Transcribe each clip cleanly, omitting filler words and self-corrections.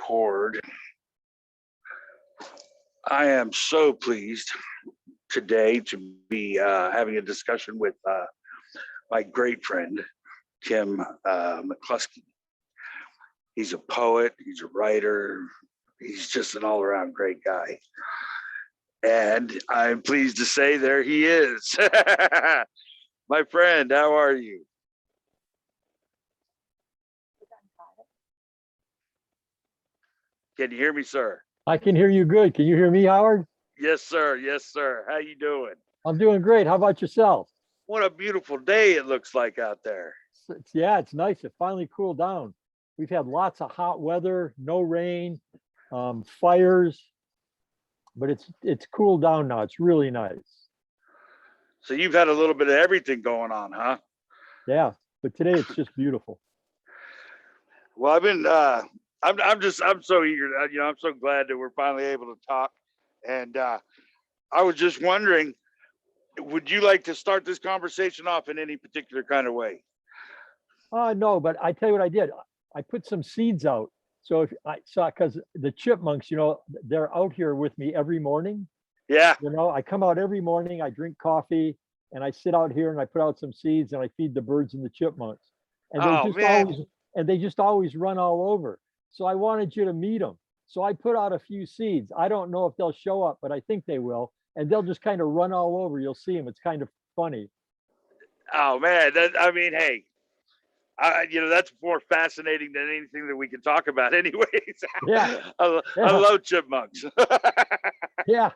record. I am so pleased today to be having a discussion with my great friend, Tim McCluskey. He's a poet, he's a writer, he's just an all-around great guy. And I'm pleased to say there he is. My friend, how are you? Can you hear me, sir? I can hear you good. Can you hear me, Howard? Yes, sir. Yes, sir. How you doing? I'm doing great. How about yourself? What a beautiful day it looks like out there. Yeah, it's nice. It finally cooled down. We've had lots of hot weather, no rain, fires, but it's cooled down now. It's really nice. So you've had a little bit of everything going on, huh? Yeah, but today it's just beautiful. Well, I've been I'm so eager. I'm so glad that we're finally able to talk. And I was just wondering, would you like to start this conversation off in any particular kind of way? No, but I tell you what I did. I put some seeds out. So if I saw, because the chipmunks, they're out here with me every morning. Yeah. I come out every morning, I drink coffee, and I sit out here and I put out some seeds and I feed the birds and the chipmunks. And they just always run all over. So I wanted you to meet them. So I put out a few seeds. I don't know if they'll show up, but I think they will. And they'll just kind of run all over. You'll see them. It's kind of funny. Oh man, hey, that's more fascinating than anything that we can talk about anyways. Yeah. I love chipmunks. Yeah.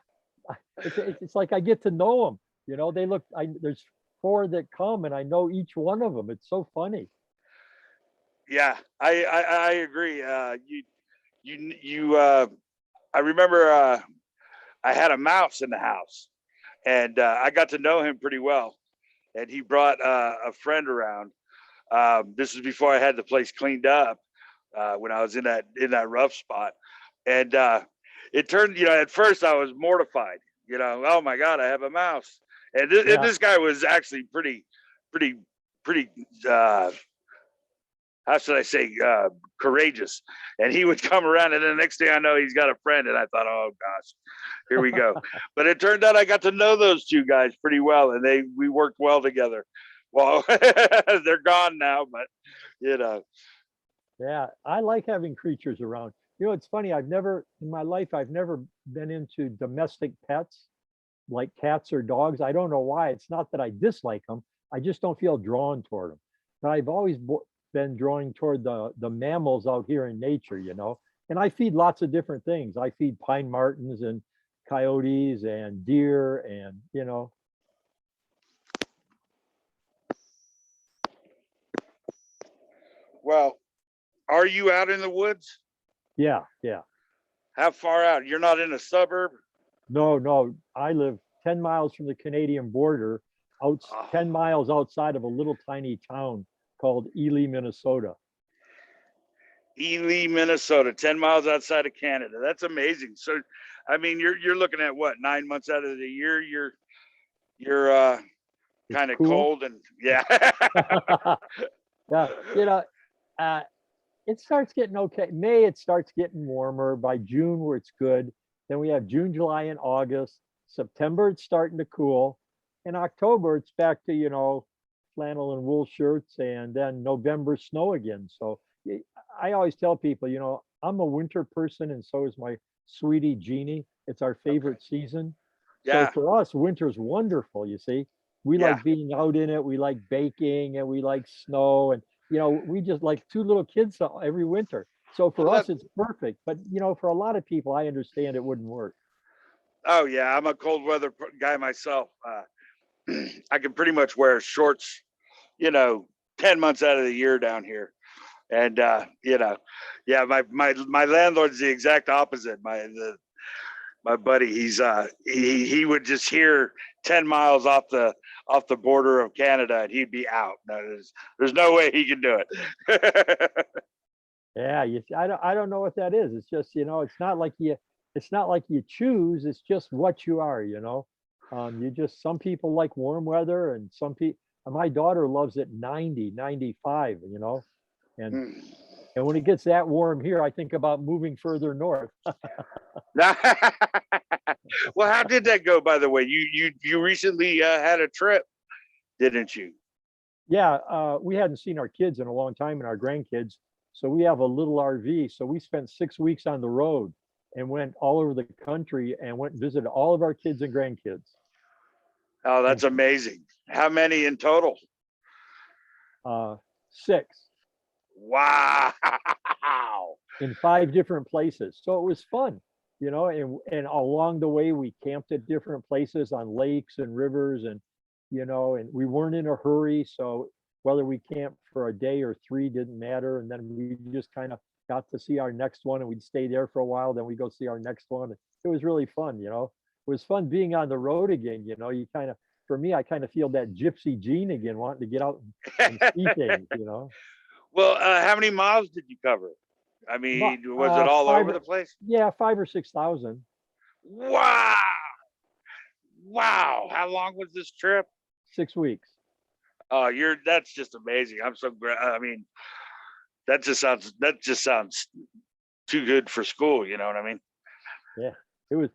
It's like I get to know them. There's 4 that come and I know each one of them. It's so funny. Yeah, I agree. I remember I had a mouse in the house, and I got to know him pretty well. And he brought a friend around. This is before I had the place cleaned up, when I was in that rough spot. And it turned, at first I was mortified. Oh my God, I have a mouse. And this guy was actually pretty. How should I say, courageous. And he would come around, and the next thing I know, he's got a friend. And I thought, oh gosh, here we go. But it turned out I got to know those 2 guys pretty well, and we worked well together. Well, they're gone now, but Yeah, I like having creatures around. It's funny. In my life, I've never been into domestic pets like cats or dogs. I don't know why. It's not that I dislike them. I just don't feel drawn toward them. But I've always been drawing toward the mammals out here in nature, and I feed lots of different things. I feed pine martens and coyotes and deer and Well, are you out in the woods? Yeah. How far out? You're not in a suburb? No, I live 10 miles from the Canadian border, 10 miles outside of a little tiny town called Ely, Minnesota. Ely, Minnesota, 10 miles outside of Canada. That's amazing. So, you're looking at what, 9 months out of the year? You're kind of cool. Cold and yeah. Yeah, it starts getting okay. May, it starts getting warmer. By June, where it's good. Then we have June, July, and August. September, it's starting to cool. In October, it's back to, flannel and wool shirts, and then November, snow again. So I always tell people, I'm a winter person, and so is my sweetie Jeannie. It's our favorite season. Yeah. So for us, winter's wonderful. You see, we like being out in it. We like baking, and we like snow, and we just like 2 little kids every winter. So for us, it's perfect. But for a lot of people, I understand it wouldn't work. Oh yeah, I'm a cold weather guy myself. I can pretty much wear shorts, 10 months out of the year down here. And my landlord's the exact opposite. My buddy, he would just hear 10 miles off the border of Canada and he'd be out. No, there's no way he can do it. Yeah, I don't know what that is. It's just, it's not like you choose. It's just what you are. Some people like warm weather, and some people. My daughter loves it 90, 95. And And when it gets that warm here, I think about moving further north. Well, how did that go, by the way? You recently had a trip, didn't you? Yeah, we hadn't seen our kids in a long time and our grandkids. So we have a little RV. So we spent 6 weeks on the road and went all over the country and went and visited all of our kids and grandkids. Oh, that's And amazing. How many in total? 6 Wow. in 5 different places. So it was fun, and along the way we camped at different places on lakes and rivers and we weren't in a hurry. So whether we camped for a day or 3 didn't matter. And then we just kind of got to see our next one and we'd stay there for a while. Then we go see our next one. It was really fun. It was fun being on the road again. You kind of, for me, I kind of feel that gypsy gene again, wanting to get out and see things. Well, how many miles did you cover? I But, mean, was it all over the place? yeah, 5 or 6 thousand. Wow. Wow. How long was this trip? 6 weeks. Oh, that's just amazing. I'm so I mean, that just sounds too good for school, you know what I mean? Yeah, it was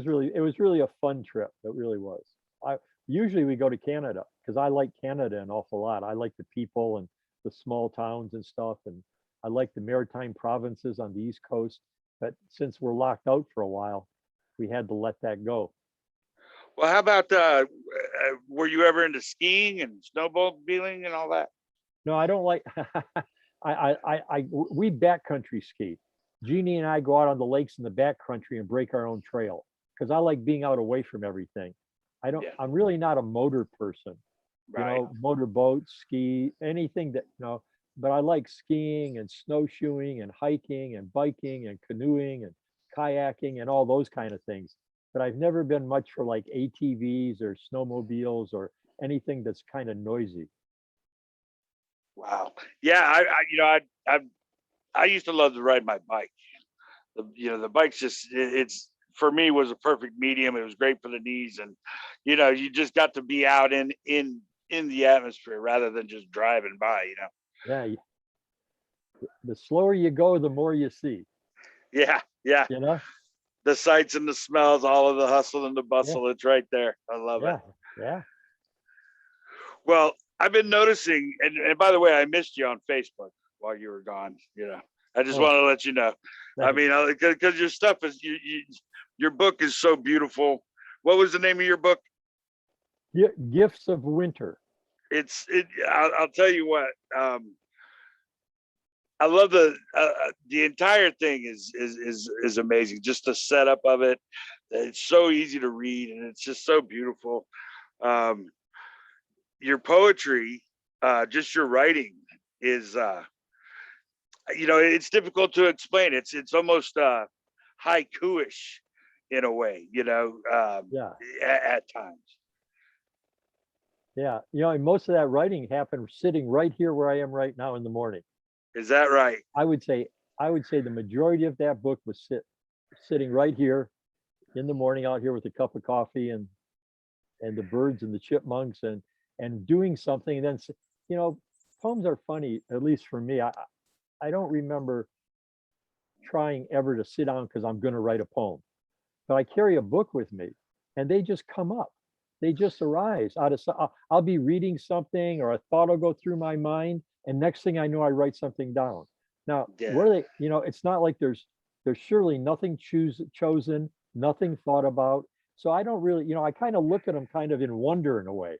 really a fun trip. It really was. I usually we go to Canada because I like Canada an awful lot. I like the people and the small towns and stuff, and I like the maritime provinces on the East Coast. But since we're locked out for a while, we had to let that go. Well, how about were you ever into skiing and snowmobiling and all that? No, I don't like. We backcountry ski. Jeannie and I go out on the lakes in the backcountry and break our own trail because I like being out away from everything. Yeah. I'm really not a motor person. Right. Motorboat, ski, anything that. But I like skiing and snowshoeing and hiking and biking and canoeing and kayaking and all those kind of things. But I've never been much for like ATVs or snowmobiles or anything that's kind of noisy. Wow. Yeah, I used to love to ride my bike. The bike's just it's for me was a perfect medium. It was great for the knees, and you just got to be out in the atmosphere rather than just driving by. Yeah, the slower you go, the more you see. Yeah, yeah. You know. The sights and the smells, all of the hustle and the Yeah. bustle. It's right there. I love it. Yeah. Well, I've been noticing, and by the way, I missed you on Facebook while you were gone. I just want to let you know. I mean, because your stuff is your book is so beautiful. What was the name of your book? Gifts of Winter. I'll tell you what. I love the entire thing is amazing. Just the setup of it. It's so easy to read and it's just so beautiful. Your poetry, just your writing is, it's difficult to explain. It's almost haiku-ish in a way, Yeah. at times. Yeah. And most of that writing happened sitting right here where I am right now in the morning. Is that right? I would say the majority of that book was sitting right here in the morning out here with a cup of coffee and the birds and the chipmunks and doing something. And then, poems are funny, at least for me. I don't remember trying ever to sit down because I'm going to write a poem, but I carry a book with me and they just come up. They just arise out of, I'll be reading something or a thought will go through my mind. And next thing I know, I write something down. Now, Yeah. where they, it's not like there's surely nothing chosen, nothing thought about. So I don't really, I kind of look at them kind of in wonder in a way,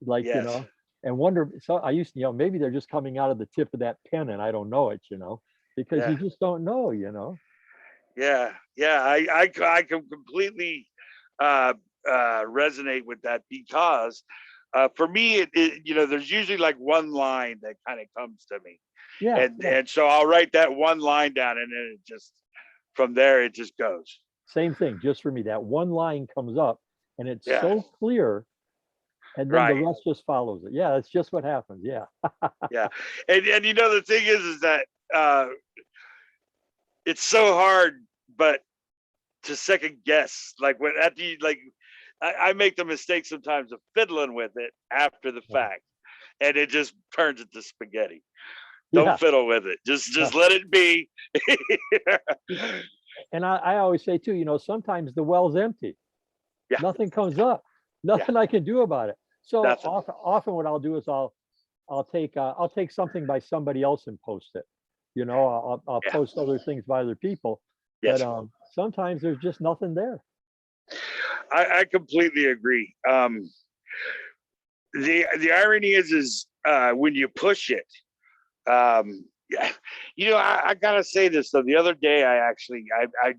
like, Yes. and wonder. So I used to, maybe they're just coming out of the tip of that pen and I don't know it, because Yeah. you just don't know, Yeah. Yeah. I can completely resonate with that because for me, there's usually like one line that kind of comes to me. Yeah. And so I'll write that one line down and then it just, from there, it just goes. Same thing, just for me, that one line comes up and it's Yeah. so clear. And then the rest just follows it. Yeah, that's just what happens. Yeah. Yeah. And the thing is that it's so hard, but to second guess, like when at the like I make the mistake sometimes of fiddling with it after the fact, and it just turns into spaghetti. Don't fiddle with it. Just let it be. And I always say too, you know, sometimes the well's empty. Yeah. Nothing comes up. Nothing I can do about it. So Nothing. often what I'll do is I'll take something by somebody else and post it. You know, I'll Yeah. post other things by other people. Yes. But sometimes there's just nothing there. I completely agree. The irony is when you push it, yeah, you know, I gotta say this though. The other day, I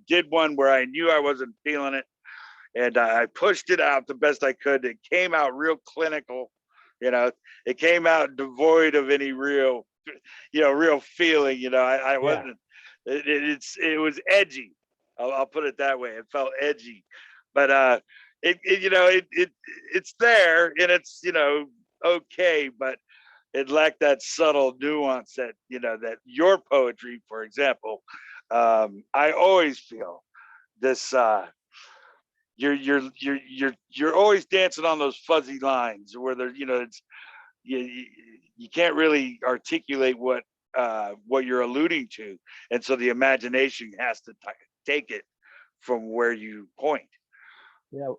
did one where I knew I wasn't feeling it, and I pushed it out the best I could. It came out real clinical, you know. It came out devoid of any real, real feeling. You know, I wasn't. It was edgy. I'll put it that way. It felt edgy, but it's there and it's okay, but it lacked that subtle nuance that that your poetry, for example. I always feel this. You're always dancing on those fuzzy lines where there, it's you can't really articulate what you're alluding to, and so the imagination has to take it from where you point. Yeah,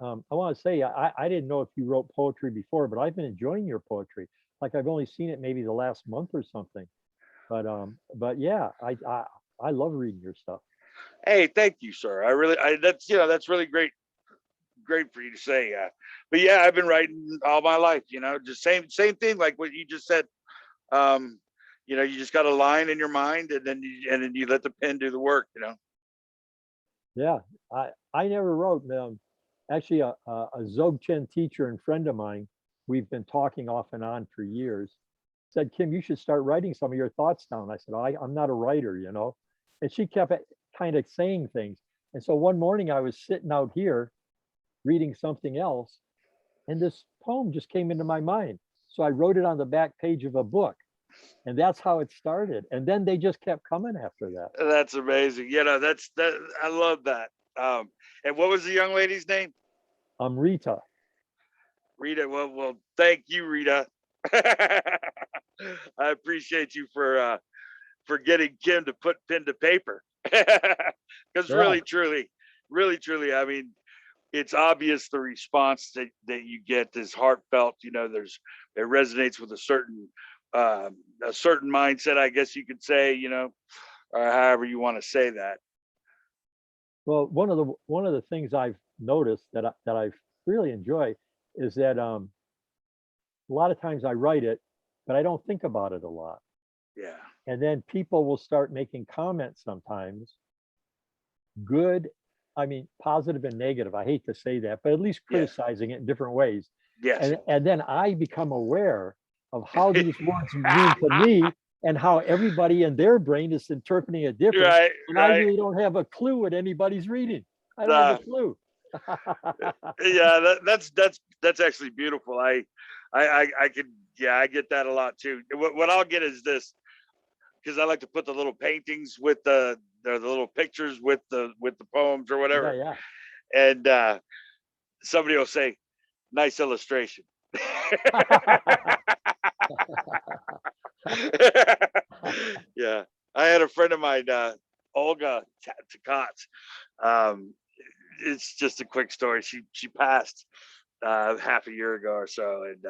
I want to say I didn't know if you wrote poetry before, but I've been enjoying your poetry. Like I've only seen it maybe the last month or something, but yeah, I love reading your stuff. Hey, thank you, sir. That's really great for you to say. But yeah, I've been writing all my life. Just same thing like what you just said. You just got a line in your mind, and then you let the pen do the work. Yeah, I never wrote. Actually, a Dzogchen teacher and friend of mine, we've been talking off and on for years, said, Kim, you should start writing some of your thoughts down. I said, I'm not a writer, and she kept kind of saying things. And so one morning I was sitting out here reading something else, and this poem just came into my mind. So I wrote it on the back page of a book, and that's how it started. And then they just kept coming after that. That's amazing. That. I love that. And what was the young lady's name? Rita. Rita. Well, thank you, Rita. I appreciate you for getting Kim to put pen to paper. Because really, truly, I mean, it's obvious the response that you get is heartfelt. It resonates with a certain mindset, I guess you could say, or however you want to say that. Well, one of the things I've noticed that I really enjoy is that a lot of times I write it, but I don't think about it a lot. Yeah. And then people will start making comments sometimes, good, I mean, positive and negative. I hate to say that, but at least criticizing it in different ways. Yes. And then I become aware of how these words mean to me and how everybody in their brain is interpreting it different. Right. And I really don't have a clue what anybody's reading. I don't have a clue. Yeah, that's actually beautiful. I get that a lot too. What I'll get is this, because I like to put the little paintings with the little pictures with the poems or whatever. Yeah. And somebody will say, "Nice illustration." Yeah, I had a friend of mine, Olga Takats. It's just a quick story. She passed half a year ago or so, and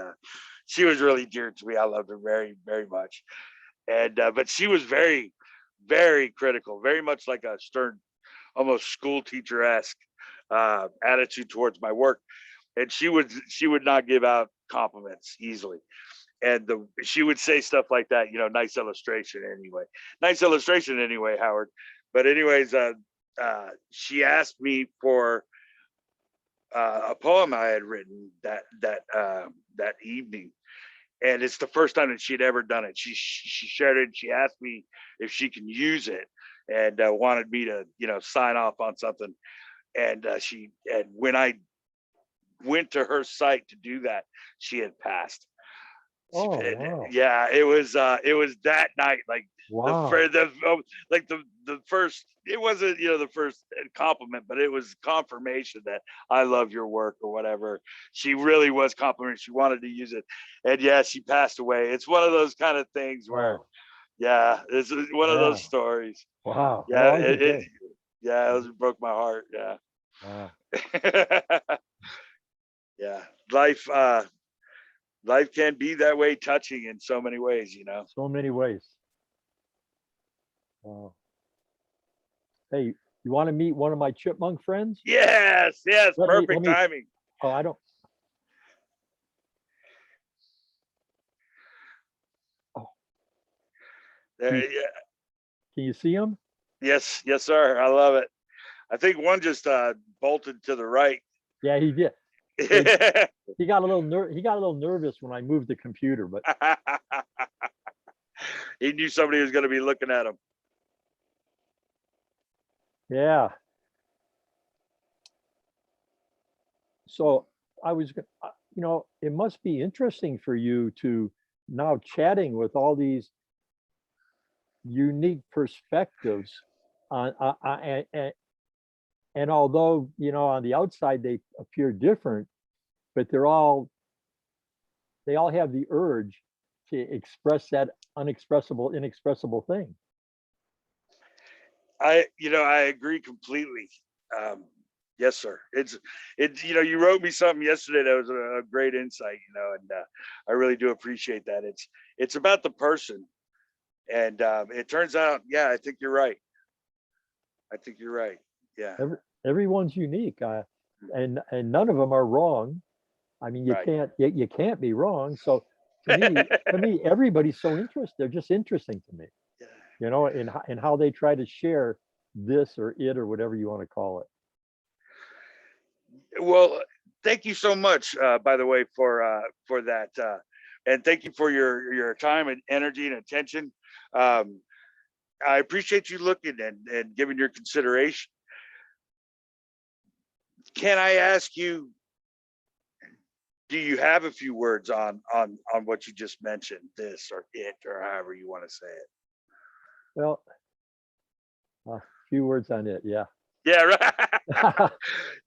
she was really dear to me. I loved her very, very much. And but she was very, very critical, very much like a stern, almost school teacher-esque attitude towards my work. And she would not give out compliments easily. And she would say stuff like that, nice illustration anyway, Howard. But anyways, she asked me for a poem I had written that evening, and it's the first time that she'd ever done it. She shared it. And she asked me if she can use it, and wanted me to sign off on something. And when I went to her site to do that, she had passed. Oh, wow. Yeah, it was that night. Like Wow. Like the first, it wasn't, the first compliment, but it was confirmation that I love your work or whatever. She really was complimenting. She wanted to use it. And yeah, she passed away. It's one of those kind of things where, Oh, yeah, it's one of yeah. those stories. Wow. How Yeah. long has it been? Yeah, it broke my heart. Yeah. Wow. Yeah. Life can be that way, touching in so many ways. So many ways. Wow. Hey, you want to meet one of my chipmunk friends? Yes, Let perfect me, timing. oh, I don't, oh, There, can yeah, you see him? yes, sir. I love it. I think one just bolted to the right. Yeah, he did. Yeah, he got a little he got a little nervous when I moved the computer, but He knew somebody was going to be looking at him. yeah. So I was, it must be interesting for you to now chatting with all these unique perspectives on, and although, on the outside they appear different, but they all have the urge to express that inexpressible thing. I agree completely. Um, yes, sir. You wrote me something yesterday that was a great insight, and I really do appreciate that. It's about the person, and it turns out, yeah, I think you're right. Yeah. Everyone's unique, and none of them are wrong. I mean, Right. you can't be wrong. So to me, everybody's so interested. They're just interesting to me, Yeah. in how they try to share this or it or whatever you want to call it. Well, thank you so much, by the way, for that, and thank you for your time and energy and attention. Um, I appreciate you looking and giving your consideration. Can I ask you, do you have a few words on what you just mentioned, this or it, or however you want to say it? Well, a few words on it. Yeah. Yeah, right.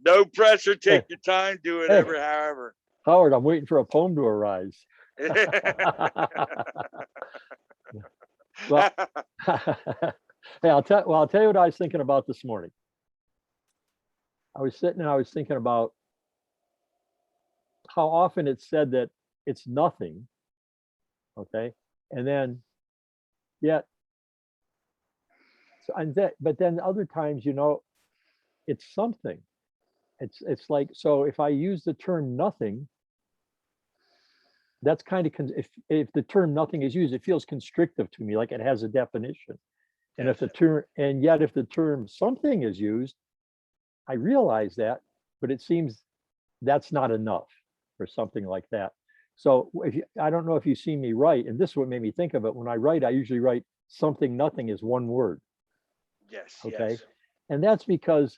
No pressure. Take Hey, your time. Do hey, whatever, however. Howard, I'm waiting for a poem to arise. Well, hey, I'll tell you what I was thinking about this morning. I was sitting and I was thinking about how often it's said that it's nothing, okay, and then yet, but then other times, it's something. It's like, so if I use the term nothing, that's kind of if the term nothing is used, it feels constrictive to me, like it has a definition. And Yes. if the term something is used, I realize that, but it seems that's not enough or something like that. So I don't know if you see me write, and this is what made me think of it. When I write, I usually write something nothing is one word. Yes. Okay. Yes. And that's because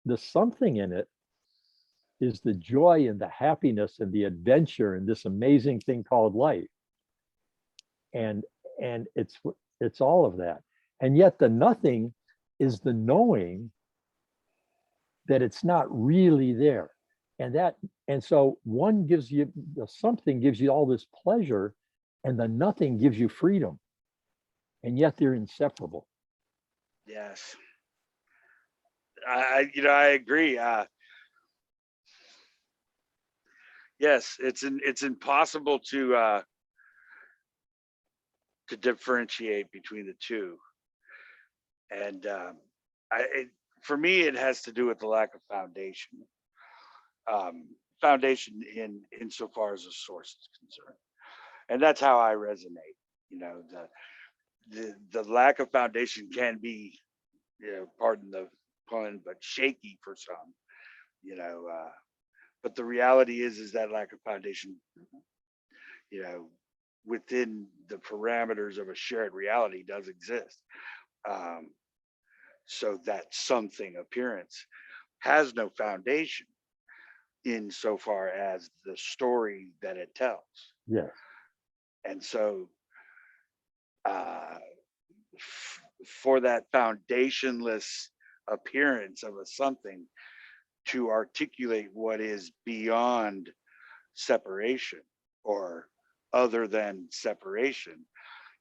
the something in it is the joy and the happiness and the adventure and this amazing thing called life. And and it's all of that. And yet the nothing is the knowing that it's not really there. And so one gives you, the something gives you all this pleasure, and the nothing gives you freedom. And yet they're inseparable. Yes. I agree. Yes, it's impossible to differentiate between the two, and for me, it has to do with the lack of foundation. Um, Foundation insofar as a source is concerned, and that's how I resonate. The lack of foundation can be, pardon the pun, but shaky for some. You know, but the reality is that lack of foundation, you know, within the parameters of a shared reality does exist. Um, so that something appearance has no foundation insofar as the story that it tells. Yes. And so, uh, for that foundationless appearance of a something to articulate what is beyond separation or other than separation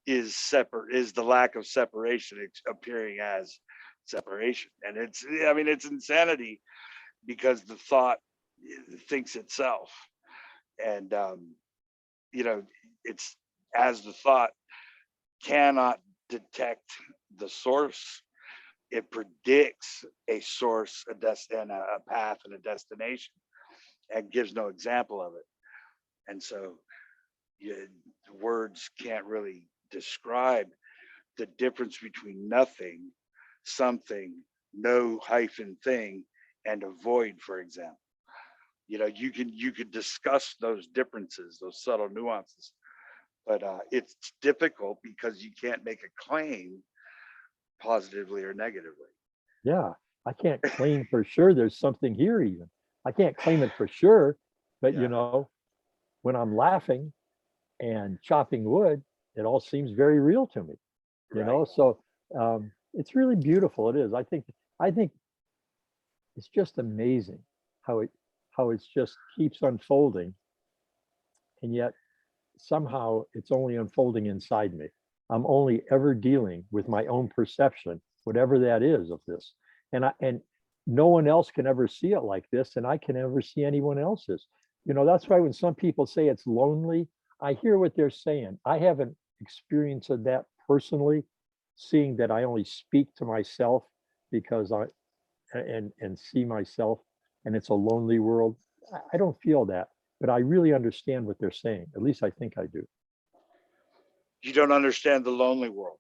is the lack of separation appearing as separation. And it's, I mean, it's insanity because the thought thinks itself. And you know, it's as the thought cannot detect the source, it predicts a source, and a path and a destination, and gives no example of it. And so you, words can't really describe the difference between nothing, something, no hyphen thing, and a void, for example. You know, you could discuss those differences, those subtle nuances, but it's difficult because you can't make a claim positively or negatively. Yeah, I can't claim for sure there's something here even. I can't claim it for sure, but Yeah, when I'm laughing and chopping wood, it all seems very real to me, right. So it's really beautiful. It is. I think it's just amazing how it's just keeps unfolding, and yet somehow it's only unfolding inside me. I'm only ever dealing with my own perception, whatever that is of this. And no one else can ever see it like this, and I can never see anyone else's. That's why when some people say it's lonely, I hear what they're saying. I haven't experienced that personally, seeing that I only speak to myself because and see myself, and it's a lonely world. I don't feel that, but I really understand what they're saying. At least I think I do. You don't understand the lonely world.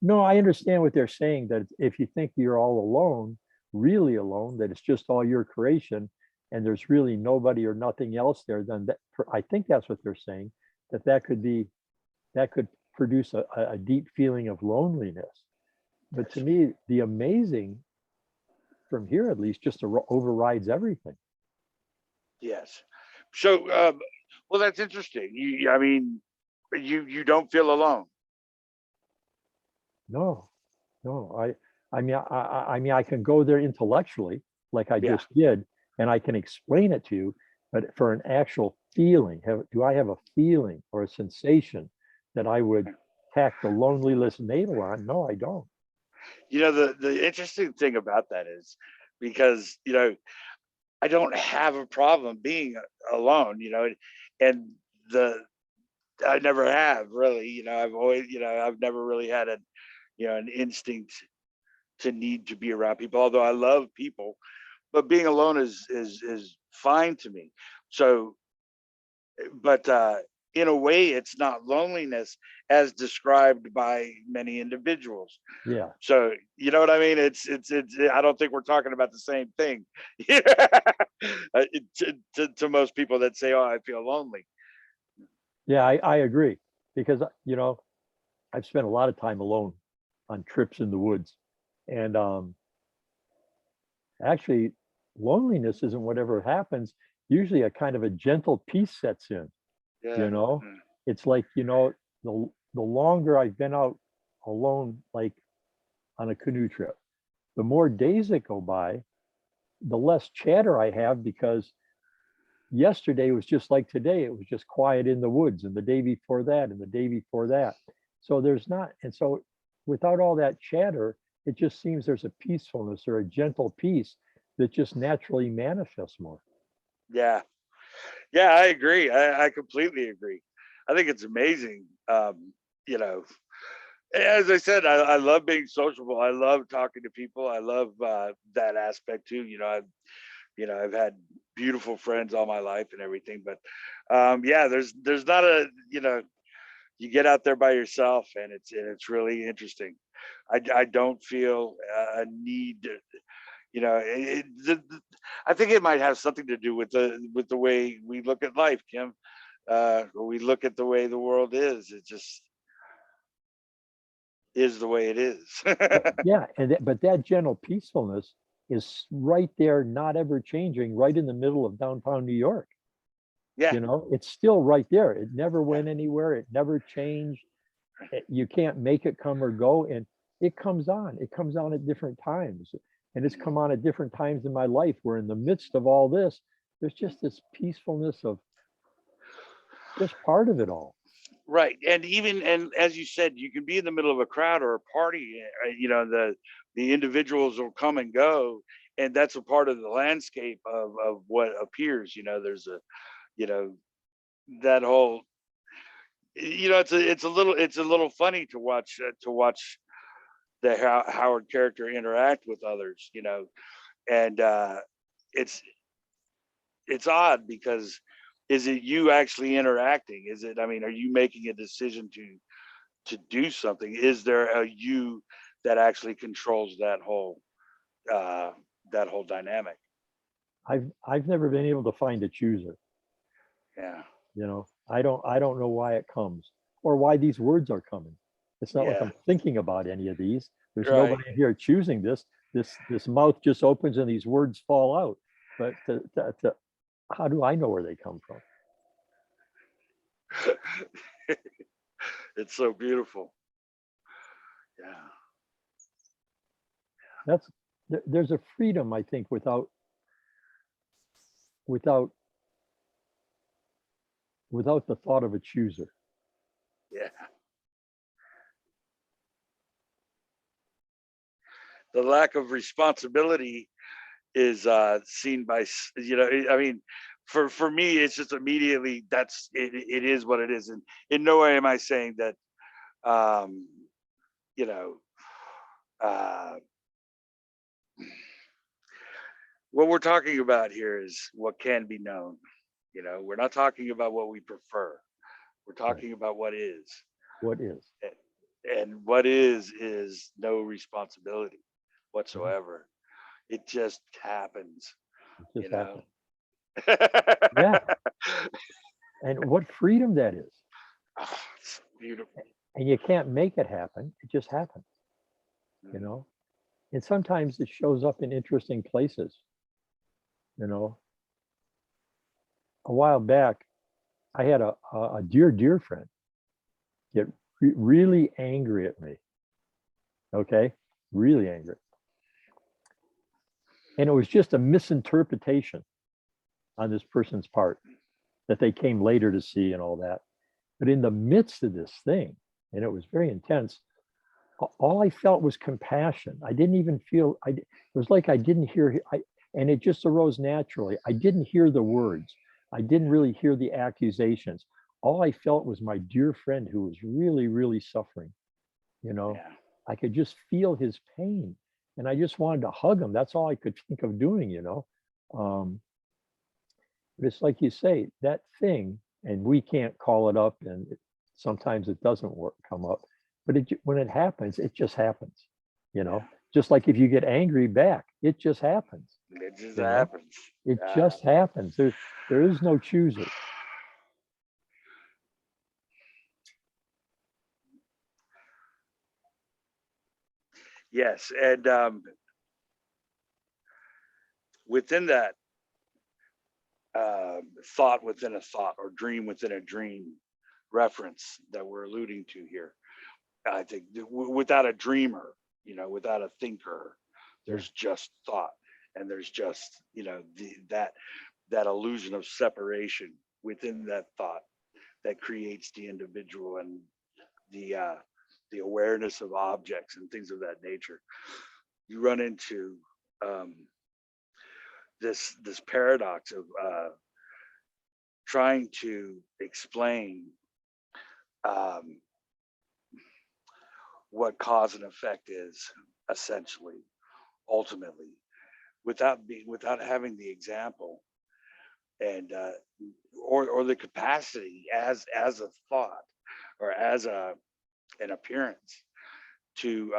No, I understand what they're saying, that if you think you're all alone, really alone, that it's just all your creation and there's really nobody or nothing else there, then I think that's what they're saying, that could produce a deep feeling of loneliness. But to me, the amazing from here, at least, just overrides everything. Yes. So, well, that's interesting. I mean, you don't feel alone. No, no, I mean, I can go there intellectually, like I Yeah. just did, and I can explain it to you. But for an actual feeling, do I have a feeling or a sensation that I would tack the loneliness label on? No, I don't. You know, the interesting thing about that is because, you know, I don't have a problem being alone, you know, and the I never have really, you know, I've always, you know, I've never really had a, you know, an instinct to need to be around people, although I love people, but being alone is fine to me. So, but in a way, it's not loneliness as described by many individuals. Yeah, So you know what I mean? It's. I don't think we're talking about the same thing. To most people that say, "Oh, I feel lonely." yeah, I agree, because I've spent a lot of time alone on trips in the woods, and actually, loneliness isn't whatever happens. Usually, a kind of a gentle peace sets in. Yeah. you know Mm. it's like, the longer I've been out alone, like on a canoe trip, the more days that go by, the less chatter I have, because yesterday was just like today. It was just quiet in the woods, and the day before that, and the day before that. So there's not, and so without all that chatter, it just seems there's a peacefulness or a gentle peace that just naturally manifests more. Yeah. Yeah. I agree. I completely agree. I think it's amazing. You know, as I said, I love being sociable. I love talking to people. I love that aspect too. You know, I've had beautiful friends all my life and everything, but yeah, there's not a, you know, you get out there by yourself and it's really interesting. I don't feel a need to, you know, I think it might have something to do with the way we look at life, Kim. Or we look at the way the world is. It just is the way it is. Yeah, but that gentle peacefulness is right there, not ever changing, right in the middle of downtown New York. Yeah, It's still right there. It never yeah, went anywhere. It never changed. You can't make it come or go, and it comes on. It comes on at different times, and it's come on at different times in my life. Where in the midst of all this, there's just this peacefulness of just part of it all. Right. And even, and as you said, you can be in the middle of a crowd or a party, the individuals will come and go, and that's a part of the landscape of what appears. There's a, you know, that whole, it's a little funny to watch the Howard character interact with others, and it's it's odd because is it you actually interacting? Is it, I mean, are you making a decision to do something? Is there a you that actually controls uh that whole dynamic? I've never been able to find a chooser. Yeah. I don't know why it comes or why these words are coming. It's not like Yeah. I'm thinking about any of these. There's Right. nobody here choosing this. This mouth just opens and these words fall out. But how do I know where they come from? It's so beautiful. Yeah. That's there's a freedom, I think, without without the thought of a chooser. Yeah. The lack of responsibility is seen by I mean, for me it's just immediately that's it is what it is, and in no way am I saying that um you know uh what we're talking about here is what can be known. We're not talking about what we prefer. We're Right. talking about what is. What is? And what is no responsibility Mhm. whatsoever. It just happens, It you just know. happened. Yeah. And what freedom that is. Oh, it's beautiful. And you can't make it happen. It just happens, you Mhm. know? And sometimes it shows up in interesting places, you know? A while back, I had a dear friend get really angry at me. Okay. Really angry. And it was just a misinterpretation on this person's part that they came later to see and all that. But in the midst of this thing, and it was very intense, all I felt was compassion. I didn't even feel, it was like I didn't hear, and it just arose naturally. I didn't hear the words. I didn't really hear the accusations. All I felt was my dear friend who was really, really suffering. You know, Yeah. I could just feel his pain and I just wanted to hug him. That's all I could think of doing. Um, but it's like you say, that thing, and we can't call it up, and sometimes it doesn't come up. But when it happens, it just happens. You Yeah. know, just like if you get angry back, it just happens. It just You know, happens. it Yeah. just happens. There is no chooser. Yes. And within that thought within a thought or dream within a dream reference that we're alluding to here, I think without a dreamer, without a thinker, Yeah, there's just thought, and there's just that illusion of separation within that thought that creates the individual and the uh, the awareness of objects and things of that nature. You run into um, this paradox of trying to explain um, what cause and effect is essentially, ultimately, without having the example and or the capacity as a thought or as an appearance to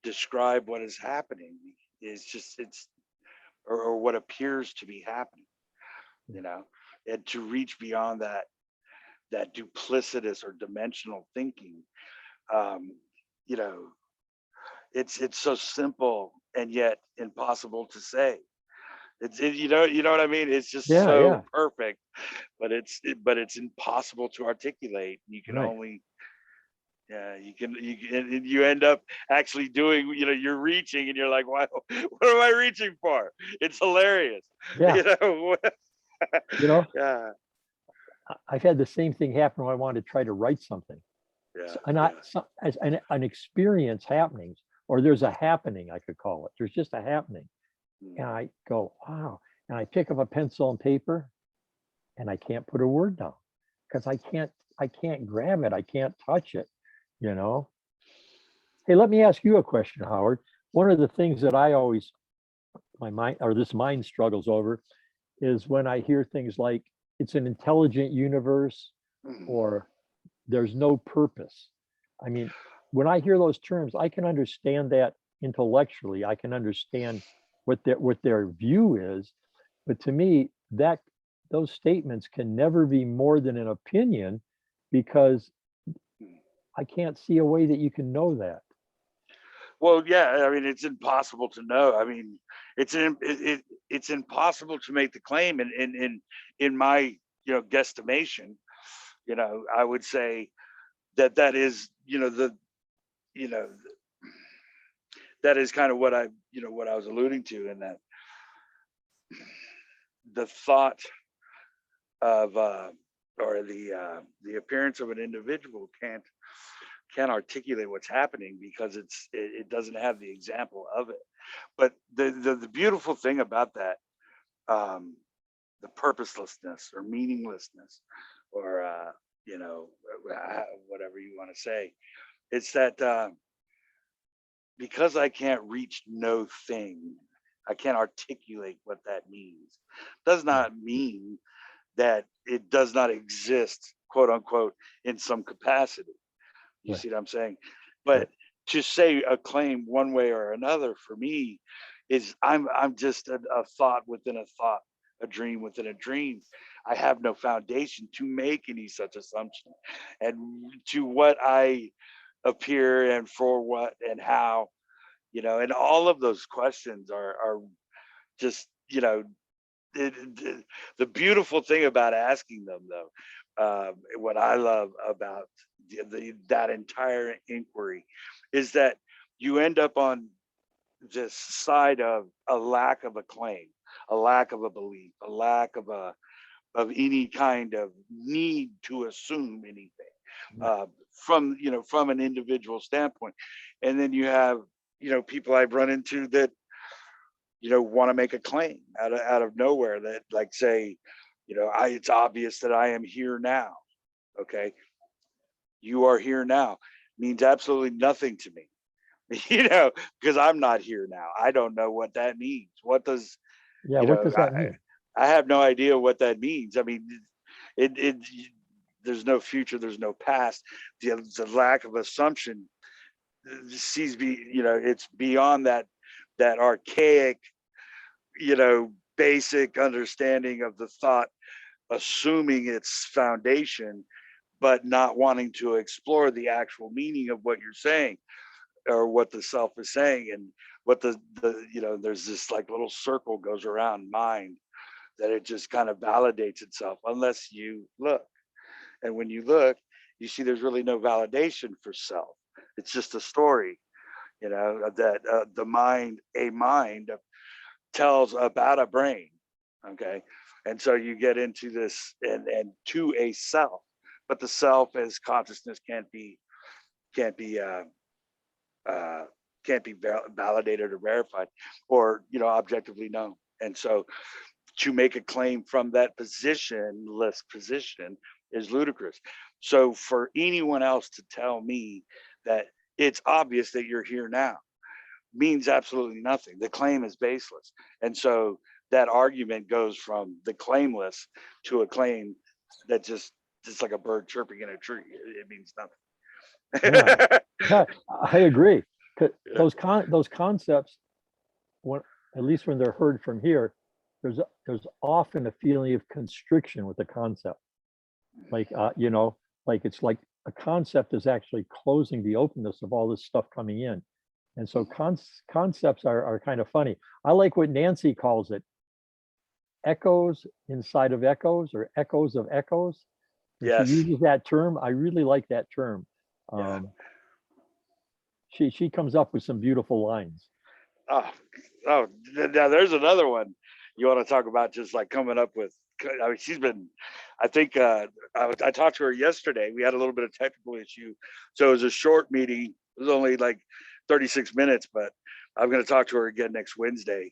describe what is happening. It's just it's or what appears to be happening, yeah, you know and to reach beyond that duplicitous or dimensional thinking. um you know it's so simple and yet impossible to say. You know what I mean. It's just yeah, so yeah. perfect, but it's impossible to articulate. You can Right. only Yeah, you end up actually doing, you're reaching and you're like, why, what am I reaching for? It's hilarious. Yeah. You know, You know, yeah, I've had the same thing happen when I wanted to try to write something. yeah, So, and yeah. as an experience happenings, or there's a happening, I could call it. There's just a happening. And I go, wow. And I pick up a pencil and paper and I can't put a word down because I can't grab it. I can't touch it, you know? Hey, let me ask you a question, Howard. One of the things that I always, my mind, or this mind struggles over is when I hear things like it's an intelligent universe Mhm. or there's no purpose. I mean, when I hear those terms, I can understand that intellectually. I can understand what their view is, but to me, that those statements can never be more than an opinion because I can't see a way that you can know that. Well, yeah, I mean, it's impossible to know. I mean, it's impossible to make the claim in my, guesstimation. I would say that is, you know, that is kind of what I was alluding to, in that the thought of, or the appearance of an individual can't articulate what's happening because it doesn't have the example of it. But the beautiful thing about that, um, the purposelessness or meaninglessness, or whatever you want to say, it's that, because I can't reach no thing, I can't articulate what that means. Does Yeah, not mean that it does not exist, quote unquote, in some capacity. You right, see what I'm saying? right. But to say a claim one way or another for me is, I'm just a thought within a thought, a dream within a dream. I have no foundation to make any such assumption. And to what I appear and for what and how, and all of those questions are just, the beautiful thing about asking them, though, what I love about that entire inquiry, is that you end up on this side of a lack of a claim, a lack of a belief, a lack of any kind of need to assume anything, Yeah, uh, from an individual standpoint. And then you have, people I've run into that, want to make a claim out of nowhere, that, like, say, it's obvious that I am here now. Okay, you are here now means absolutely nothing to me, because I'm not here now. I don't know what that means. What does, yeah. you What know? does that mean? I have no idea what that means. I mean, it there's no future, there's no past. The lack of assumption sees be, it's beyond that archaic, basic understanding of the thought, assuming its foundation, but not wanting to explore the actual meaning of what you're saying, or what the self is saying, and what there's this like little circle goes around mind, that it just kind of validates itself unless you look. And when you look, you see there's really no validation for self. It's just a story, that a mind tells about a brain. Okay, and so you get into this, and to a self, but the self as consciousness can't be uh can't be validated or verified, or objectively known. And so to make a claim from that positionless position is ludicrous. So for anyone else to tell me that it's obvious that you're here now means absolutely nothing. The claim is baseless. And so that argument goes from the claimless to a claim that just like a bird chirping in a tree. It means Yeah, nothing. yeah. I agree. 'Cause Yeah. those concepts, when at least when they're heard from here, there's often a feeling of constriction with the concept. Like like it's like a concept is actually closing the openness of all this stuff coming in. And so concepts are kind of funny. I like what Nancy calls it, echoes inside of echoes, or echoes of echoes. When she Yes. uses that term, I really like that term. Yeah. She comes up with some beautiful lines. Oh, now there's another one you want to talk about, just like coming up with. I mean, she's been, I think, I talked to her yesterday. We had a little bit of technical issue. So it was a short meeting. It was only like 36 minutes, but I'm going to talk to her again next Wednesday.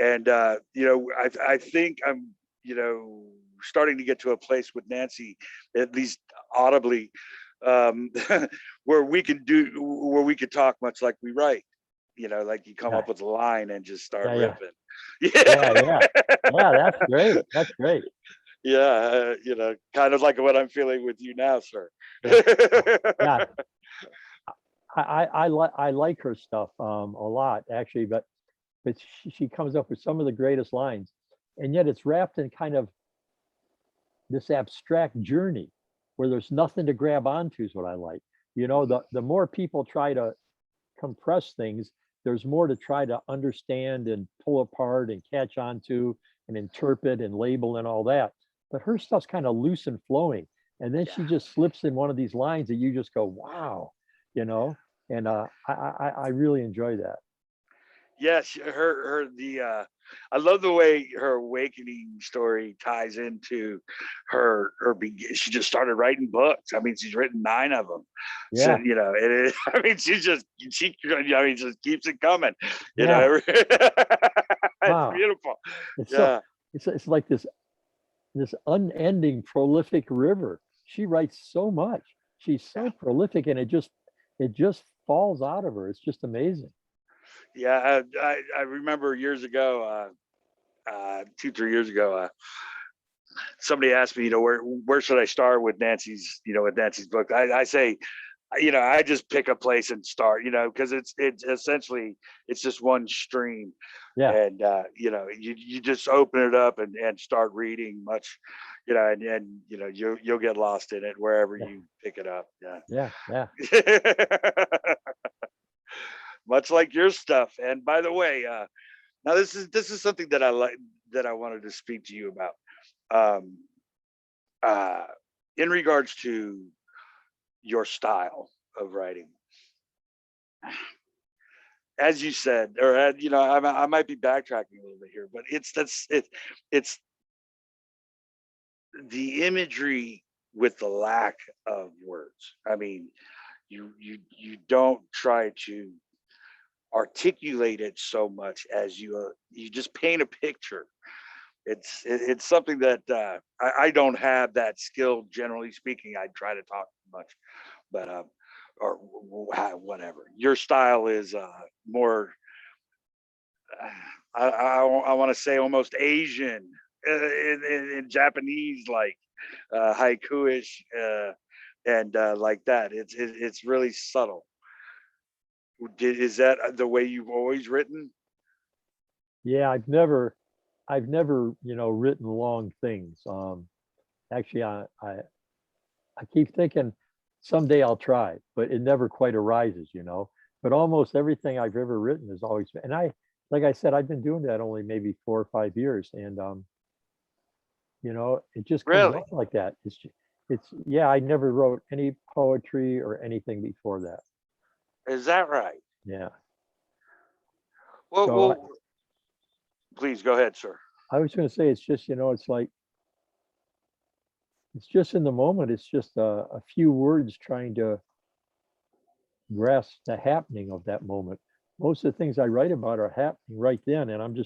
And, I think I'm, starting to get to a place with Nancy, at least audibly, um, where we could talk much like we write. Like you come Yeah, up with a line and just start yeah, yeah, ripping. yeah, Yeah. yeah. Yeah, that's great. That's great. Yeah. Kind of like what I'm feeling with you now, sir. Yeah, yeah. I like her stuff a lot actually, but she comes up with some of the greatest lines, and yet it's wrapped in kind of this abstract journey where there's nothing to grab onto is what I like. The more people try to compress things, there's more to try to understand and pull apart and catch onto and interpret and label and all that. But her stuff's kind of loose and flowing. And then Yeah. she just slips in one of these lines that you just go, wow, you know? And I really enjoy that. Yes, I love the way her awakening story ties into she just started writing books. I mean, she's written 9 of them. So, Yeah, I mean, just keeps it coming, yeah. it's Wow. beautiful. It's so Yeah. it's like this unending prolific river. She writes so much. She's Yeah. so prolific, and it just falls out of her. It's just amazing. Yeah. I remember years ago, 2, 3 years ago, somebody asked me, where should I start with Nancy's book? I say, I just pick a place and start, because it's essentially it's just one stream, Yeah, and you just open it up and start reading much, and you'll get lost in it wherever yeah, you pick it up. Yeah. yeah, yeah. Much like your stuff. And by the way, now this is something that I like, that I wanted to speak to you about. Um, uh, in regards to your style of writing, as you said, or I might be backtracking a little bit here, but it's the imagery with the lack of words. I mean, you don't try to articulate it so much as you just paint a picture. It's something that I don't have that skill, generally speaking. I try to talk much, but or whatever. Your style is more. I want to say almost Asian, in Japanese, like haikuish, and like that. It's really subtle. Is that the way you've always written? Yeah, I've never written long things. Actually, I keep thinking someday I'll try, but it never quite arises. But almost everything I've ever written has always been, and like I said, I've been doing that only maybe 4 or 5 years, and it just comes Really? up like that. Yeah, I never wrote any poetry or anything before that. Is that right? Yeah. Well, So please go ahead, sir. I was going to say, it's just, it's like, it's just in the moment. It's just a few words trying to grasp the happening of that moment. Most of the things I write about are happening right then. And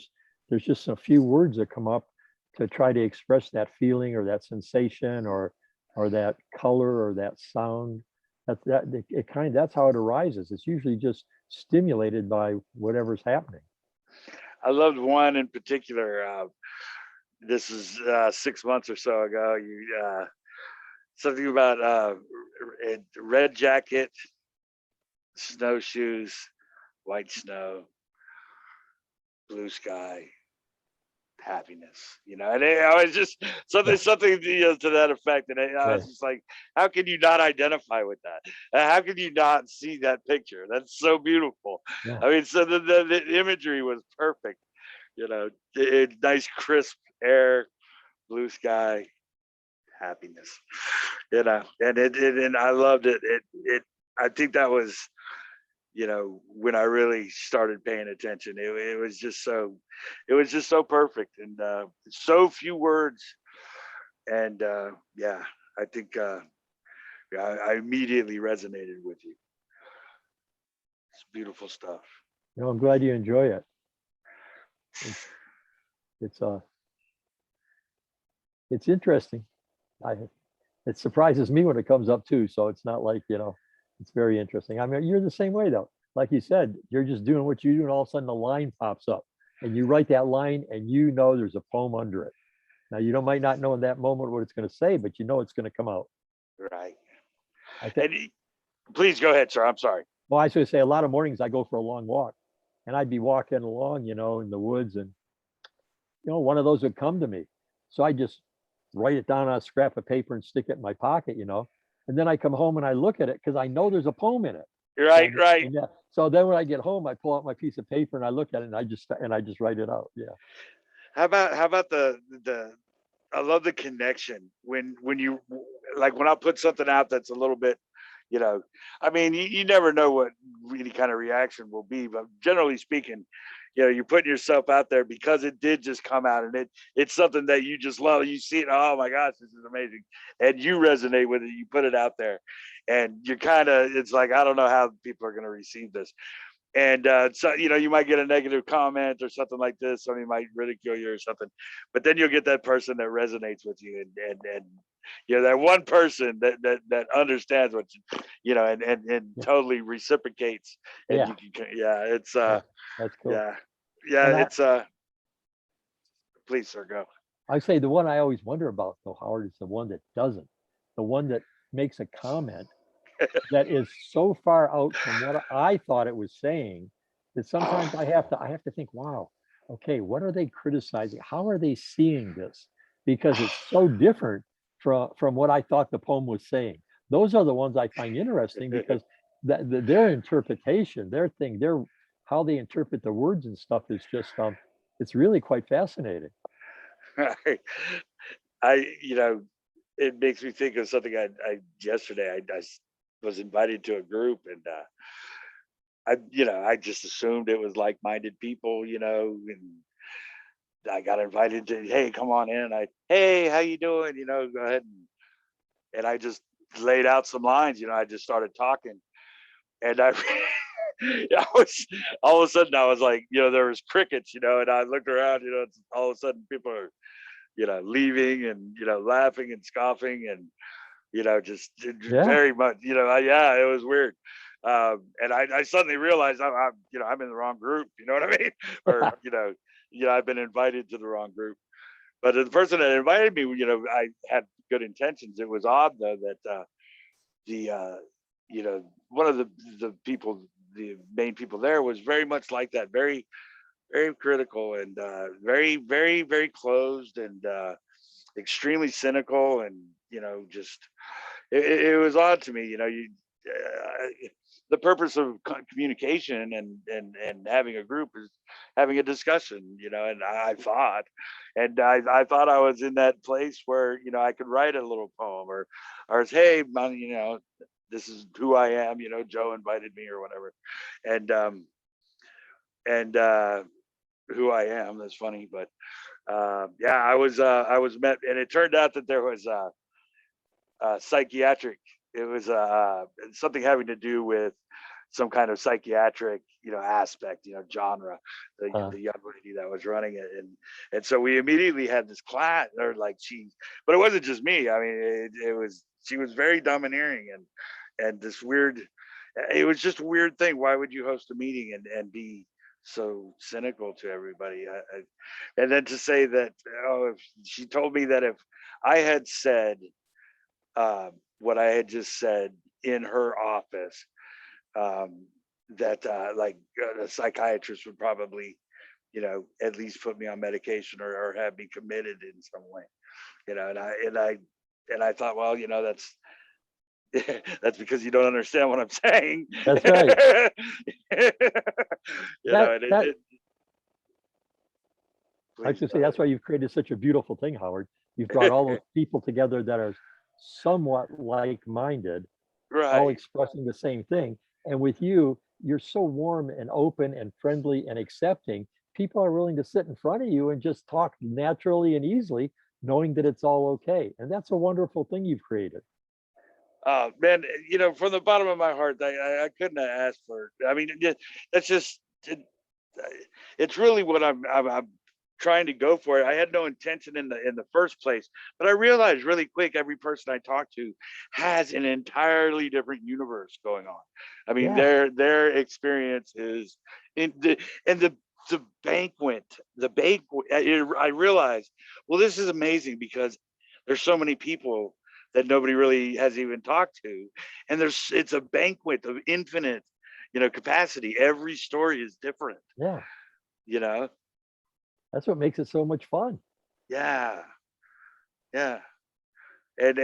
there's just a few words that come up to try to express that feeling or that sensation or that color or that sound. That's how it arises. It's usually just stimulated by whatever's happening. I loved one in particular. This is 6 months or so ago. You something about red jacket, snowshoes, white snow, blue sky, happiness. And I was just Yeah. something to that effect. And I Yeah. was just like, how can you not identify with that? How can you not see that picture? That's so beautiful. Yeah. I mean, so the imagery was perfect. Nice crisp air, blue sky, happiness. And I loved it. I think that was, when I really started paying attention. It was just so perfect, and so few words. And yeah, I think yeah, I immediately resonated with you. It's beautiful stuff. I'm glad you enjoy it. It's it's interesting. I it surprises me when it comes up too. So it's not like, it's very interesting. I mean, you're the same way though. Like you said, you're just doing what you do, and all of a sudden the line pops up, and you write that line, and there's a poem under it. Now you might not know in that moment what it's going to say, but it's going to come out. Right. I think. And please go ahead, sir. I'm sorry. Well, I was going to say a lot of mornings I go for a long walk, and I'd be walking along, in the woods, and one of those would come to me. So I just write it down on a scrap of paper and stick it in my pocket, and then I come home and I look at it because I know there's a poem in it. Right, right. And yeah. So then when I get home, I pull out my piece of paper and I look at it, and I just write it out. Yeah. How about the I love the connection when you, like, when I put something out that's a little bit, I mean, you never know what any kind of reaction will be, but generally speaking, you're putting yourself out there because it did just come out, and it's something that you just love. You see it, oh my gosh, this is amazing, and you resonate with it. You put it out there, and you're it's like, I don't know how people are going to receive this. And so, you might get a negative comment or something like this. Somebody might ridicule you or something, but then you'll get that person that resonates with you, and that one person that understands what and totally reciprocates. And Yeah. it's That's cool. yeah, it's please, sir, go. I say the one I always wonder about though, Howard, is the one that doesn't, the one that makes a comment that is so far out from what I thought it was saying that sometimes I have to think, wow, okay, what are they criticizing? How are they seeing this? Because it's so different from what I thought the poem was saying. Those are the ones I find interesting because their interpretation, their how they interpret the words and stuff is just it's really quite fascinating. I it makes me think of something I yesterday. I was invited to a group, and I just assumed it was like-minded people, and I got invited to, hey, come on in. Hey, how you doing? Go ahead, and I just laid out some lines. I just started talking, and I was, all of a sudden I was like, there was crickets, and I looked around, all of a sudden people are, leaving and laughing and scoffing, and just Yeah. very much, yeah, it was weird. And I suddenly realized I'm in the wrong group. You know what I mean? Or I've been invited to the wrong group. But the person that invited me, I had good intentions. It was odd though that the one of the people, the main people there, was very much like that, very very critical, and very very very closed, and extremely cynical, and just it was odd to me. The purpose of communication and having a group is having a discussion, and I thought I was in that place where I could write a little poem, or hey man, this is who I am, Joe invited me or whatever, and who I am. That's funny, but yeah, I was met, and it turned out that there was psychiatric. It was something having to do with some kind of psychiatric, aspect, genre. The young lady that was running it, and so we immediately had this class, or like but it wasn't just me. I mean, it was, she was very domineering, and this weird. It was just a weird thing. Why would you host a meeting and be so cynical to everybody? And then to say that, oh, if she told me that if I had said what I had just said in her office, that a psychiatrist would probably, at least put me on medication, or have me committed in some way, and I thought, well, that's that's because you don't understand what I'm saying. That's right. I should say that's why you've created such a beautiful thing, Howard. You've brought all those people together that are somewhat like-minded, all Right. expressing the same thing. And with you, you're so warm and open and friendly and accepting. People are willing to sit in front of you and just talk naturally and easily, knowing that it's all okay. And that's a wonderful thing you've created. Man, from the bottom of my heart, I couldn't have asked for it. I mean, that's just it's really what I'm trying to go for. I had no intention in the first place, but I realized really quick every person I talk to has an entirely different universe going on. I mean, Yeah. their experience is in the and the banquet, the banquet. I realized, well, this is amazing because there's so many people that nobody really has even talked to, and it's a banquet of infinite, capacity. Every story is different. Yeah. You know, That's what makes it so much fun. yeah, yeah. And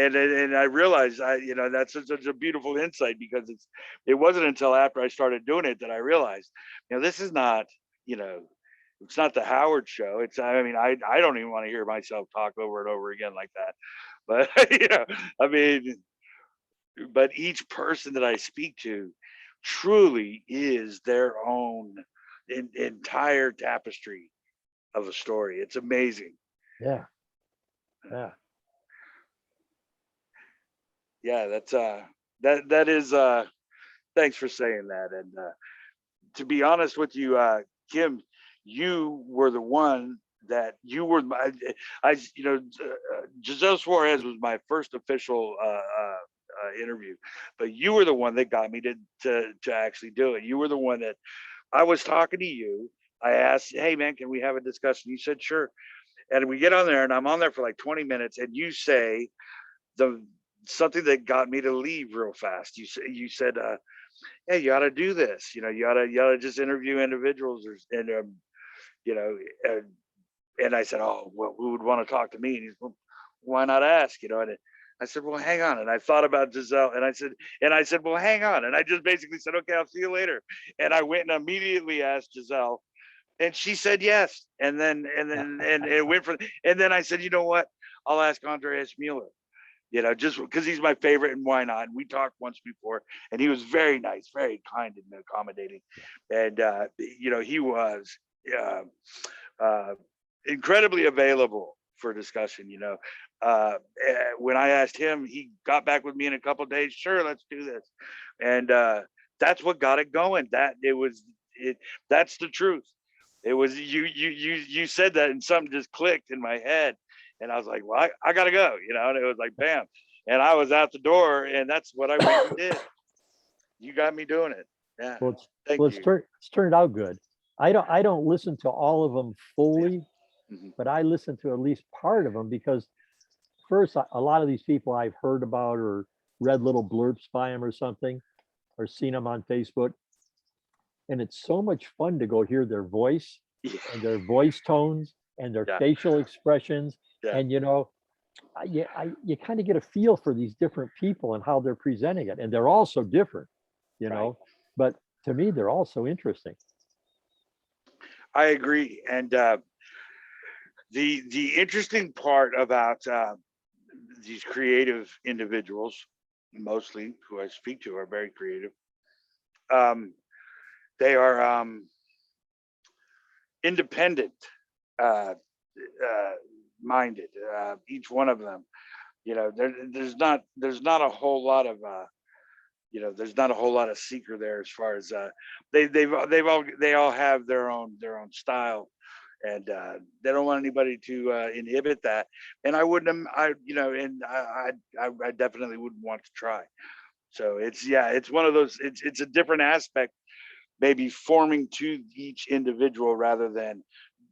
I realized that's such a beautiful insight because it wasn't until after I started doing it that I realized, this is not, you know, it's not the Howard show. I mean, I don't even want to hear myself talk over and over again like that. But I mean, but each person that I speak to truly is their own entire tapestry of a story. It's amazing. Yeah. Yeah. Yeah, that is thanks for saying that. And to be honest with you, Kim, you were the one that you were my Giselle Suarez was my first official interview, but you were the one that got me to actually do it. You were the one that I was talking to you. I asked, hey man, can we have a discussion? You said sure. And we get on there and I'm on there for like 20 minutes and you say the something that got me to leave real fast. You said hey, you ought to do this. You ought to just interview individuals and you know, and, and I said, oh, well, who would want to talk to me? And he's, well, why not ask? And I said, well, hang on. And I thought about Giselle, and I said, well, hang on. And I just basically said, okay, I'll see you later. And I went and immediately asked Giselle, and she said yes. And it went for, and then I said, you know what? I'll ask Andreas Mueller, just because he's my favorite, and why not? And we talked once before, and he was very nice, very kind and accommodating, and he was uh, uh, incredibly available for discussion. When I asked him, he got back with me in a couple of days. Sure, let's do this, and that's what got it going. That's the truth. It was you said that, and something just clicked in my head, and I was like, well, I gotta go, and it was like bam, and I was out the door, and that's what I went and did. You got me doing it. Yeah, Well, it's thank you. it's turned out good. I don't listen to all of them fully, Mhm. but I listen to at least part of them because first, a lot of these people I've heard about or read little blurbs by them or something, or seen them on Facebook, and it's so much fun to go hear their voice and their voice tones and their Yeah, facial expressions, yeah, and you kind of get a feel for these different people and how they're presenting it, and they're all so different, you right. know. But to me, they're all so interesting. I agree, and the interesting part about these creative individuals, mostly who I speak to, are very creative. Um, they are independent uh, uh, minded. Each one of them, there's not a whole lot of there's not a whole lot of seeker there as far as they all have their own style, and they don't want anybody to inhibit that. And I wouldn't I and I definitely wouldn't want to try. So it's one of those. It's a different aspect, maybe forming to each individual rather than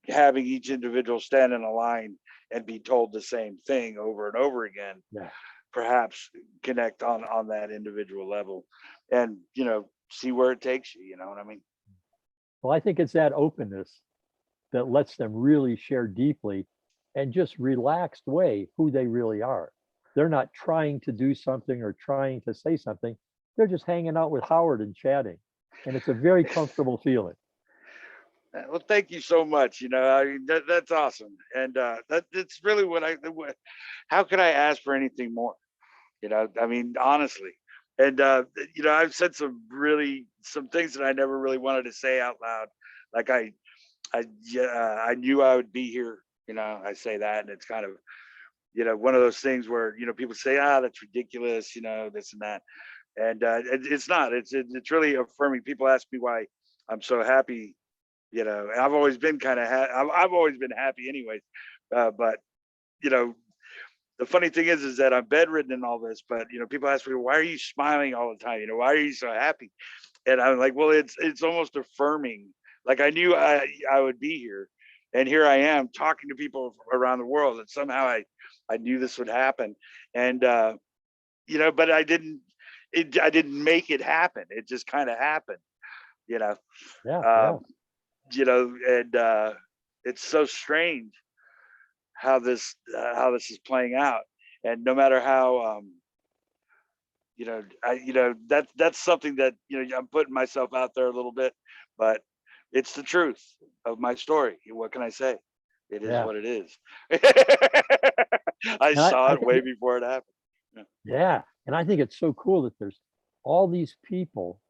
having each individual stand in a line and be told the same thing over and over again. Yeah. Perhaps connect on that individual level, and see where it takes you. You know what I mean? Well, I think it's that openness that lets them really share deeply and just relaxed way who they really are. They're not trying to do something or trying to say something. They're just hanging out with Howard and chatting. And it's a very comfortable feeling. Well, thank you so much. I mean, that's awesome, and that's really how could I ask for anything more? I mean, honestly, And I've said some things that I never really wanted to say out loud. Like I knew I would be here. I say that, and it's kind of one of those things where people say, ah, that's ridiculous, this and that, and it's not. It's really affirming. People ask me why I'm so happy. And I've always been kind of I've always been happy, anyways. But you know, the funny thing is that I'm bedridden and all this. But people ask me, why are you smiling all the time? Why are you so happy? And I'm like, well, it's almost affirming. Like I knew I would be here, and here I am talking to people around the world, and somehow I knew this would happen, and but I didn't make it happen. It just kind of happened, you know. Yeah, yeah, Um, and it's so strange how this is playing out, and no matter how that's something that I'm putting myself out there a little bit, but it's the truth of my story. What can I say? It is yeah. what it is. I And saw I it think, way before it happened. Yeah. yeah, and I think it's so cool that there's all these people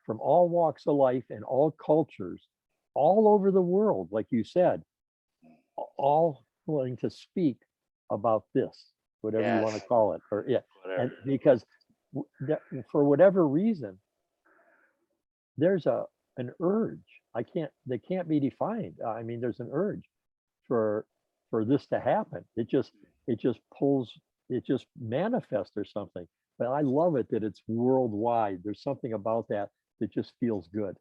from all walks of life and all cultures, all over the world, like you said, all willing to speak about this, whatever you want to Yes, call it, or yeah, whatever. and because for whatever reason, there's an urge. They can't be defined. I mean, there's an urge for this to happen. It just pulls, it just manifests or something. But I love it that it's worldwide. There's something about that that just feels good.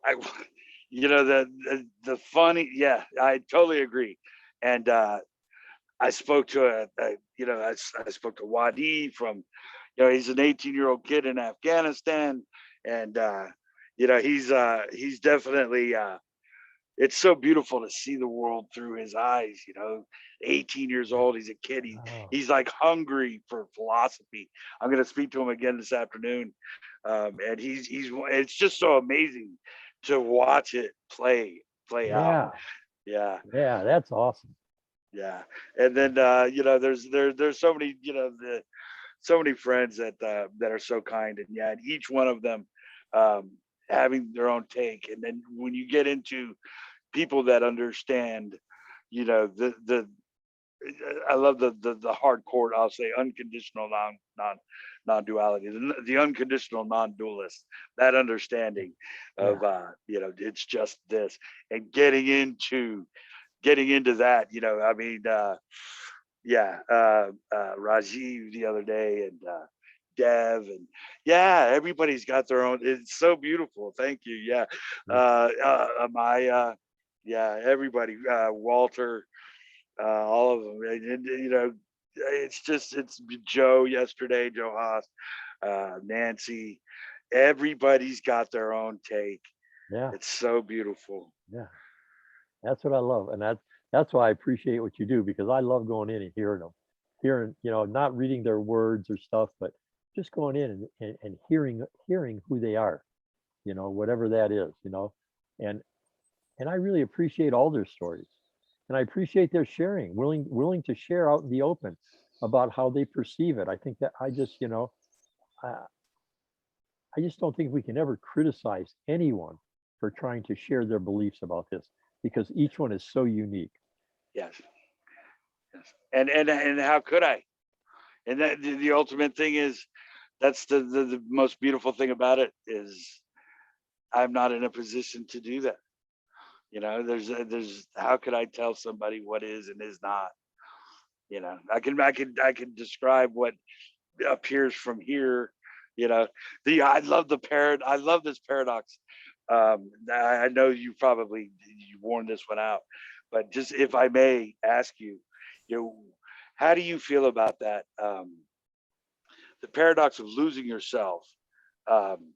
I, the funny, yeah, I totally agree. And I spoke to I spoke to Wadi from, he's an 18-year-old kid in Afghanistan, and he's definitely it's so beautiful to see the world through his eyes. 18 years old, he's a kid. Oh, He's like hungry for philosophy. I'm going to speak to him again this afternoon, and he's it's just so amazing to watch it play out. yeah, Yeah, yeah, that's awesome. yeah. And then there's so many so many friends that are so kind, and yeah, and each one of them um, having their own take. And then when you get into people that understand, the I love the hardcore, I'll say, unconditional non-duality, the unconditional non-dualist, that understanding Yeah, of it's just this, and getting into that, I mean, yeah, Rajiv the other day, and Dev, and yeah, everybody's got their own. It's so beautiful. Thank you. Yeah, yeah, Amaya, yeah, everybody, Walter, all of them. It's Joe yesterday, Joe Haas, Nancy. Everybody's got their own take. yeah, It's so beautiful. yeah. That's what I love, and that's why I appreciate what you do, because I love going in and hearing them, hearing, not reading their words or stuff, but just going in and hearing who they are, whatever that is, and I really appreciate all their stories, and I appreciate their sharing, willing to share out in the open about how they perceive it. I think that I, I just don't think we can ever criticize anyone for trying to share their beliefs about this, because each one is so unique. Yes, yes. And how could I? And that the ultimate thing is, that's the most beautiful thing about it is I'm not in a position to do that. There's how could I tell somebody what is and is not? I can describe what appears from here. I love this paradox. I know you warned this one out, but just if I may ask you, you know, how do you feel about that? The paradox of losing yourself, um,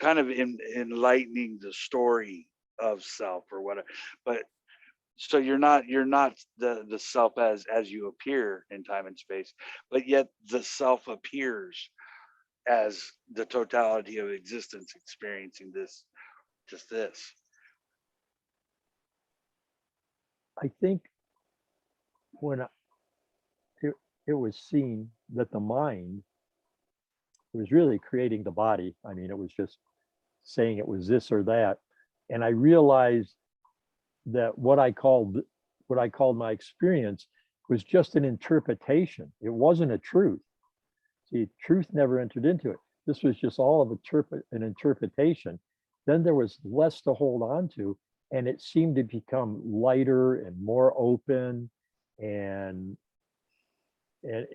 kind of enlightening the story of self or whatever. But so you're not the self as you appear in time and space, but yet the self appears as the totality of existence, experiencing this, just this. I think when it, it was seen that the mind It was really creating the body. I mean, it was just saying it was this or that. And I realized that what I called my experience was just an interpretation. It wasn't a truth. See, truth never entered into it. This was just all of an interpretation. Then there was less to hold on to, and it seemed to become lighter and more open, and there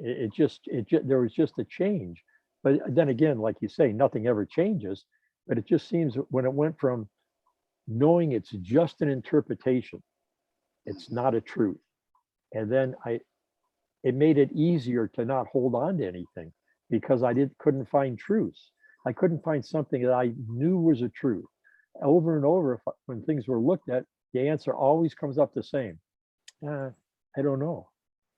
was just a change. But then again, like you say, nothing ever changes. But it just seems when it went from knowing it's just an interpretation, it's not a truth, and then it made it easier to not hold on to anything because I couldn't find truths. I couldn't find something that I knew was a truth. Over and over, when things were looked at, the answer always comes up the same. I don't know.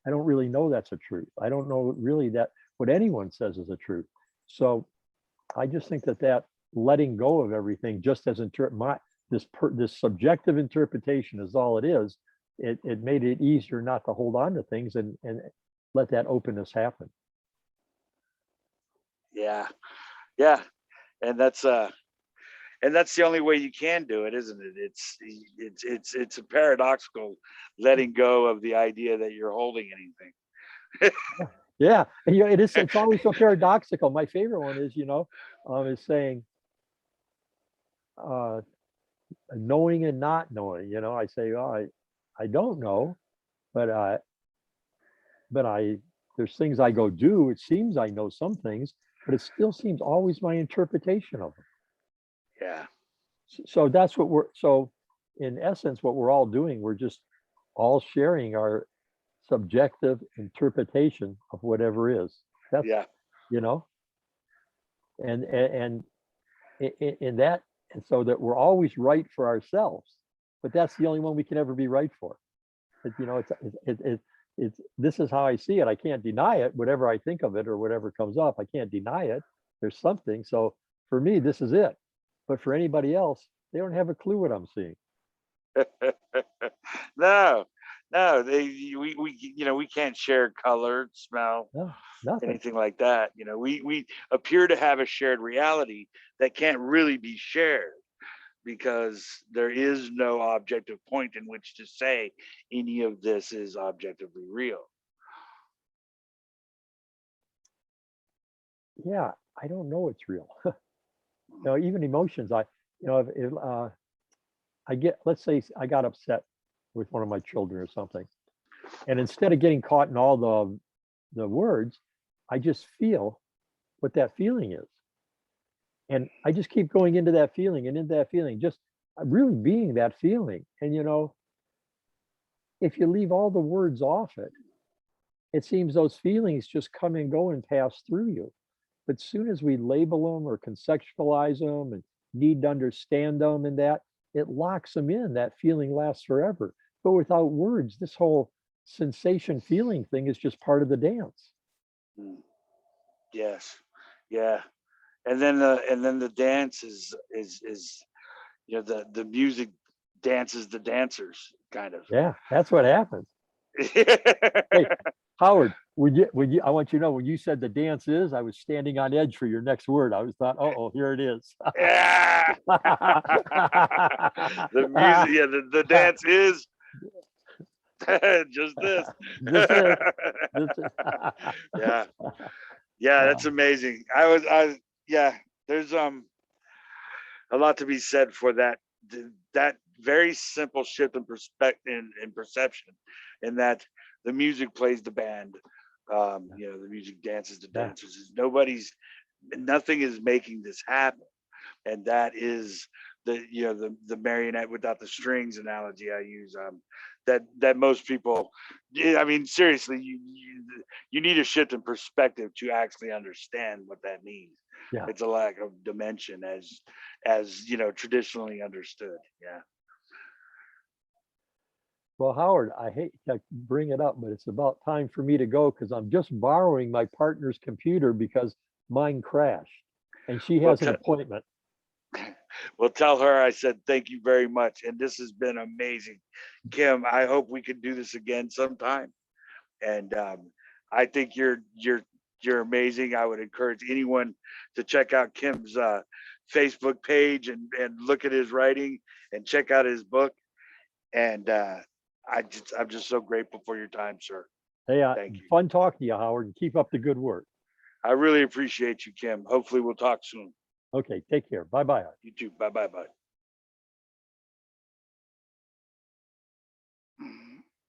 I don't really know that's a truth. I don't know really that what anyone says is a truth. So I just think that letting go of everything, just as this subjective interpretation is all it is. It made it easier not to hold on to things and let that openness happen. Yeah, and that's the only way you can do it, isn't it? It's a paradoxical letting go of the idea that you're holding anything. Yeah, and it's always so paradoxical. My favorite one is is saying knowing and not knowing. I say, oh, I don't know, but there's things I go do. It seems I know some things, but it still seems always my interpretation of them. Yeah. So that's in essence, what we're all doing. We're just all sharing our subjective interpretation of whatever is. That's, yeah. And in that, and so that we're always right for ourselves, but that's the only one we can ever be right for. It's this is how I see it. I can't deny it. Whatever I think of it or whatever comes up, I can't deny it. There's something. So for me, this is it. But for anybody else, they don't have a clue what I'm seeing. No, we can't share color, smell, No, nothing. anything like that. We appear to have a shared reality that can't really be shared because there is no objective point in which to say any of this is objectively real. Yeah, I don't know it's real. Even emotions. If I get, let's say I got upset with one of my children or something, and instead of getting caught in all the words, I just feel what that feeling is, and I just keep going into that feeling and into that feeling, just really being that feeling. And if you leave all the words off it seems those feelings just come and go and pass through you. But soon as we label them or conceptualize them and need to understand them and that, it locks them in. That feeling lasts forever. But without words, this whole sensation feeling thing is just part of the dance. Yes. Yeah. And then the dance is the music dances the dancers, kind of. Yeah, that's what happens. Hey, Howard, I want you to know, when you said the dance is, I was standing on edge for your next word. I was thought, oh, here it is. Yeah. The music, yeah, the dance is just this. This is. Yeah. Yeah, that's amazing. Yeah, there's a lot to be said for that very simple shift in perspective in perception, in that the music plays the band. The music dances the dancers. Nothing is making this happen, and that is the marionette without the strings analogy I use. That most people, I mean, seriously, you need a shift in perspective to actually understand what that means. Yeah. It's a lack of dimension as traditionally understood. Yeah. Well, Howard, I hate to bring it up, but it's about time for me to go because I'm just borrowing my partner's computer because mine crashed and she has an appointment. Well, tell her I said thank you very much. And this has been amazing. Kim, I hope we can do this again sometime. And I think you're You're amazing. I would encourage anyone to check out Kim's Facebook page and look at his writing and check out his book. And I'm just so grateful for your time, sir. Hey, Thank you. fun talking to you, Howard, and keep up the good work. I really appreciate you, Kim. Hopefully we'll talk soon. Okay, take care. Bye-bye. You too. Bye.